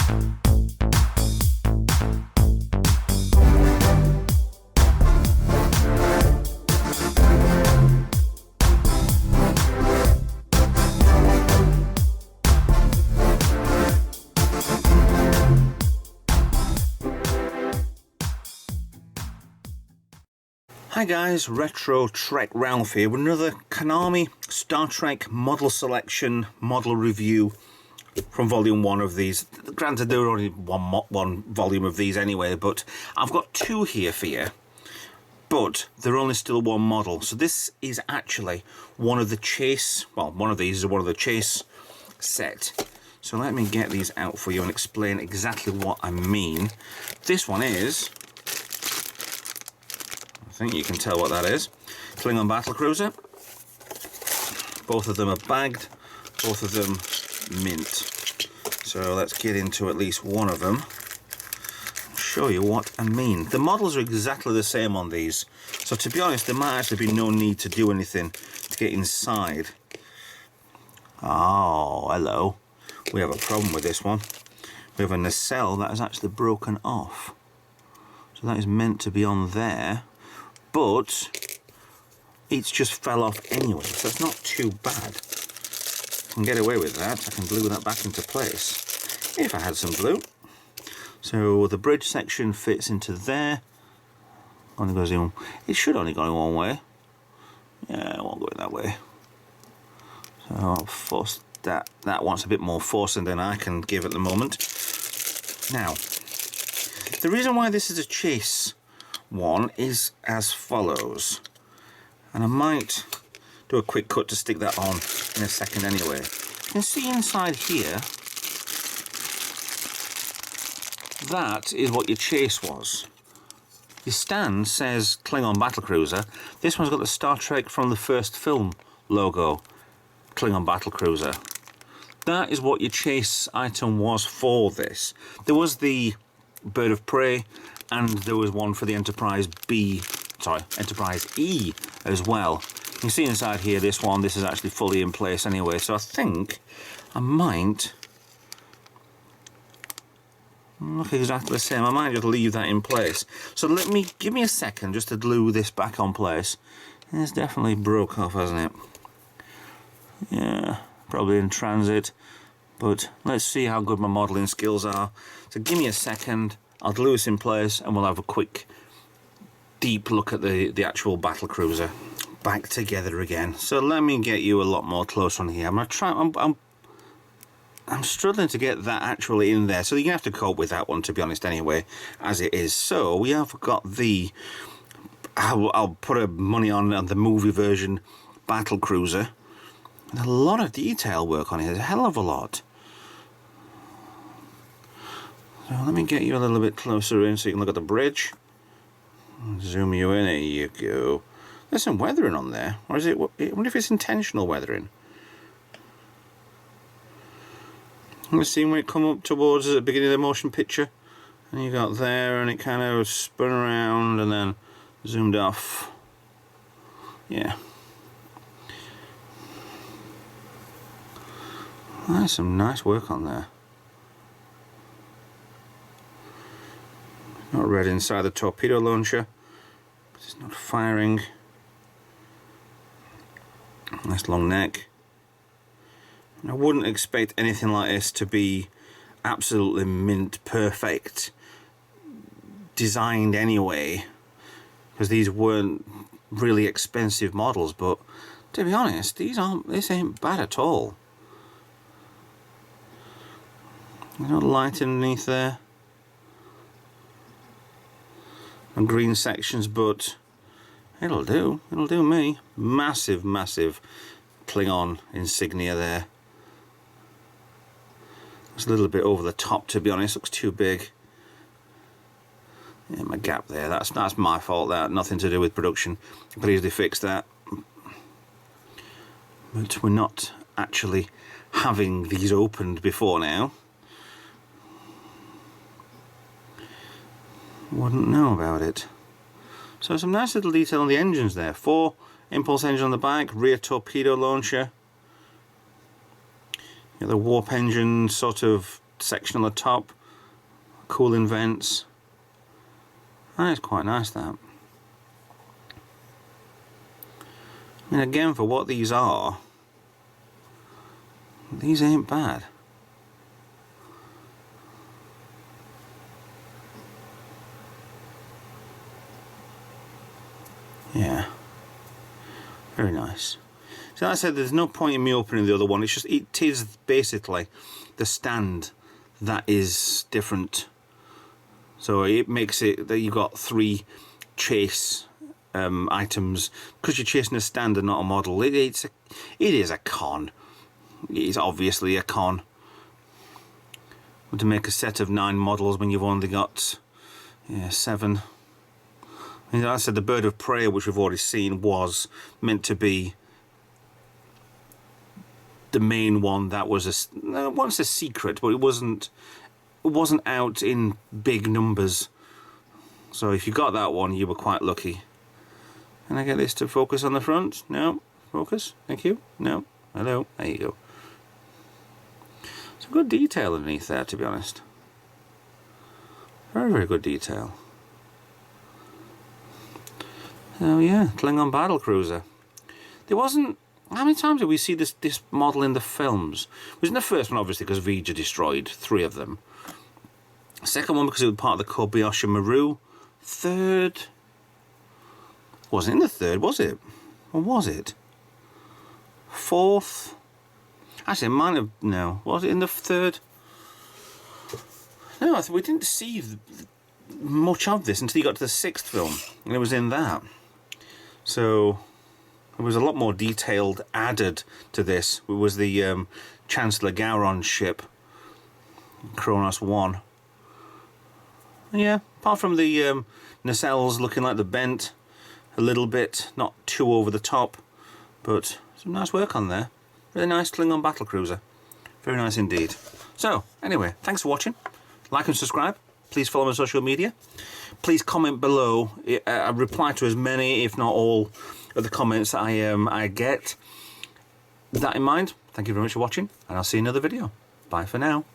Hi guys, Retro Trek Ralph here with another Konami Star Trek model selection, model review from volume 1 of these. Granted, there are only one volume of these anyway, but I've got 2 here for you, but they're only still one model. So this is actually one of the chase, well, one of these is one of the chase set. So let me get these out for you and explain exactly what I mean. This one is, I think you can tell what that is, Klingon battlecruiser. Both of them are bagged, both of them mint. So let's get into at least one of them. I'll show you what I mean. The models are exactly the same on these, so to be honest there might actually be no need to do anything to get inside. Oh, hello. We have a problem with this one. We have a nacelle that is actually broken off. So that is meant to be on there, but it's just fell off anyway, so it's not too bad. I can get away with that. I can glue that back into place if I had some glue. So the bridge section fits into there. Only goes in. It should only go in one way. Yeah, it won't go in that way. So I'll force that. That wants a bit more forcing than I can give at the moment. Now, the reason why this is a chase one is as follows, and I might do a quick cut to stick that on in a second anyway. You can see inside here, that is what your chase was. Your stand says Klingon battlecruiser. This one's got the Star Trek from the first film logo, Klingon battlecruiser. That is what your chase item was for this. There was the Bird of Prey, and there was one for the Enterprise E as well. You can see inside here, this is actually fully in place anyway, so I think I might look exactly the same. I might just leave that in place. So give me a second just to glue this back on place. And it's definitely broke off, hasn't it? Yeah, probably in transit, but let's see how good my modelling skills are. So give me a second, I'll glue this in place and we'll have a quick deep look at the actual battlecruiser back together again. So let me get you a lot more close on here. I'm gonna try. I'm struggling to get that actually in there, so you're gonna have to cope with that one, to be honest, anyway, as it is. So we have got the, I'll put a money on the movie version battlecruiser. A lot of detail work on it, a hell of a lot. So let me get you a little bit closer in so you can look at the bridge. Zoom you in, there you go. There's some weathering on there, or is it, I wonder if it's intentional weathering. Let's see when it come up towards the beginning of the motion picture, and you got there and it kind of spun around and then zoomed off. Yeah. There's some nice work on there. Not red inside the torpedo launcher, but it's not firing. Nice long neck. And I wouldn't expect anything like this to be absolutely mint perfect designed anyway, because these weren't really expensive models, but to be honest, this ain't bad at all. There's no light underneath there. And green sections, but it'll do me. Massive, massive Klingon insignia there. It's a little bit over the top, to be honest. Looks too big. Yeah, my gap there. That's my fault. That nothing to do with production. I could easily fix that. But we're not actually having these opened before now. Wouldn't know about it. So some nice little detail on the engines there. 4 impulse engine on the back, rear torpedo launcher. The warp engine sort of section on the top, cooling vents. That's quite nice, that. I mean, again, for what these are, these ain't bad. Yeah, very nice. So like I said, there's no point in me opening the other one. It's just, it is basically the stand that is different. So it makes it that you've got 3 chase items, because you're chasing a stand and not a model. It is a con. It is obviously a con. To make a set of 9 models when you've only got 7. I mean, like I said, the bird of prey, which we've already seen, was meant to be the main one. That was once a secret, but it wasn't out in big numbers. So if you got that one, you were quite lucky. Can I get this to focus on the front? No. Focus. Thank you. No. Hello. There you go. Some good detail underneath there, to be honest. Very, very good detail. So yeah, Klingon battle cruiser. There wasn't. How many times did we see this model in the films? It was in the first one, obviously, because Vija destroyed 3 of them. Second one because it was part of the Kobayashi Maru. Third. Wasn't in the third, was it? Or was it? Fourth. Actually, it might have. No. Was it in the third? No, I think we didn't see much of this until you got to the 6th film, and it was in that. So there was a lot more detailed added to this. It was the Chancellor Gowron's ship, Kronos 1. Yeah, apart from the nacelles looking like they're bent a little bit, not too over the top, but some nice work on there. Really nice Klingon battlecruiser. Very nice indeed. So, anyway, thanks for watching. Like and subscribe. Please follow me on social media. Please comment below. I reply to as many, if not all, of the comments that I get. With that in mind, thank you very much for watching, and I'll see you in another video. Bye for now.